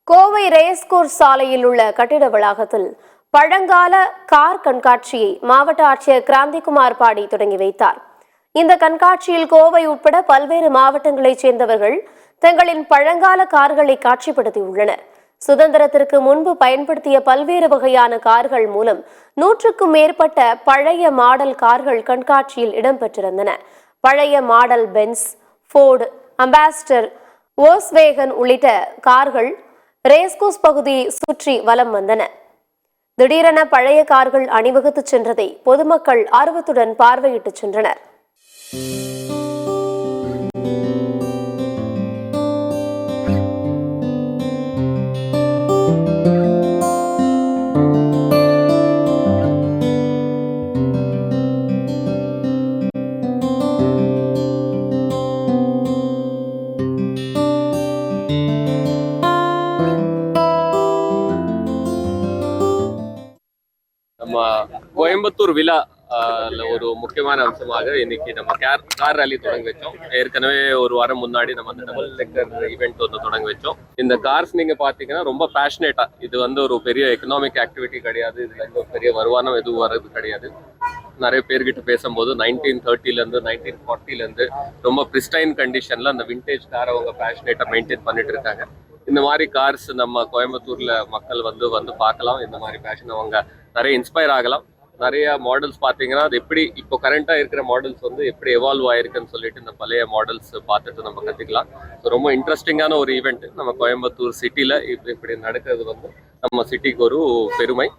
Kovai racecourse சாலையில் உள்ள கட்டிட வளாகத்தில் பழங்கால கார் கண்காட்சியை மாவட்ட ஆட்சியர் கிராந்திகுமார் பாடி தொடங்கி வைத்தார். இந்த கண்காட்சியில் கோவை உட்பட பல்வேறு மாவட்டங்களைச் சேர்ந்தவர்கள் தங்களின் பழங்கால கார்களை காட்சிப்படுத்தியுள்ளனர். சுதந்திரத்திற்கு முன்பு பயன்படுத்திய பல்வேறு வகையான கார்கள் மூலம் 100க்கும் மேற்பட்ட பழைய மாடல் கார்கள் கண்காட்சியில் இடம்பெற்றிருந்தன. பழைய model Benz, Ford, Ambassador, Volkswagen உள்ளிட்ட கார்கள் ரேஸ்கோர்ஸ் பகுதியை சுற்றி வலம் வந்தன. திடீரென பழைய கார்கள் அணிவகுத்து சென்றதை பொதுமக்கள் ஆர்வத்துடன் பார்வையிட்டு சென்றனர். நம்ம கோயம்புத்தூர் விழா ஒரு முக்கியமான அம்சமாக இன்னைக்கு நம்ம கார் ரேலி தொடங்கி வச்சோம். ஏற்கனவே ஒரு வாரம் முன்னாடி நம்ம அந்த டபுள் டெக்கர் ஈவெண்ட் வந்து தொடங்கி வச்சோம். இந்த கார்ஸ் நீங்க பாத்தீங்கன்னா ரொம்ப பேஷனேட்டா, இது வந்து ஒரு பெரிய எக்கனாமிக் ஆக்டிவிட்டி கிடையாது, இதுல இருந்து ஒரு பெரிய வருமானம் எதுவும் வர்றது கிடையாது. நிறைய பேர்கிட்ட பேசும்போது 1930லேருந்து 1940லேருந்து ரொம்ப பிரிஸ்டைன் கண்டிஷன்ல அந்த விண்டேஜ் காரை அவங்க பேஷனேட்டா மெயின்டைன் பண்ணிட்டு இருக்காங்க. இந்த மாதிரி கார்ஸ் நம்ம கோயம்புத்தூர்ல மக்கள் வந்து பார்க்கலாம். இந்த மாதிரி பேஷன் அவங்க நிறைய இன்ஸ்பயர் ஆகலாம். நிறைய மாடல்ஸ் பார்த்தீங்கன்னா அது எப்படி இப்போ கரண்டா இருக்கிற மாடல்ஸ் வந்து எப்படி எவால்வ் ஆயிருக்குன்னு சொல்லிட்டு இந்த பழைய மாடல்ஸ் பார்த்துட்டு நம்ம கற்றுக்கலாம். ஸோ ரொம்ப இன்ட்ரெஸ்டிங்கான ஒரு ஈவெண்ட் நம்ம கோயம்புத்தூர் சிட்டியில் இப்படி நடக்கிறது வந்து நம்ம சிட்டிக்கு ஒரு பெருமை.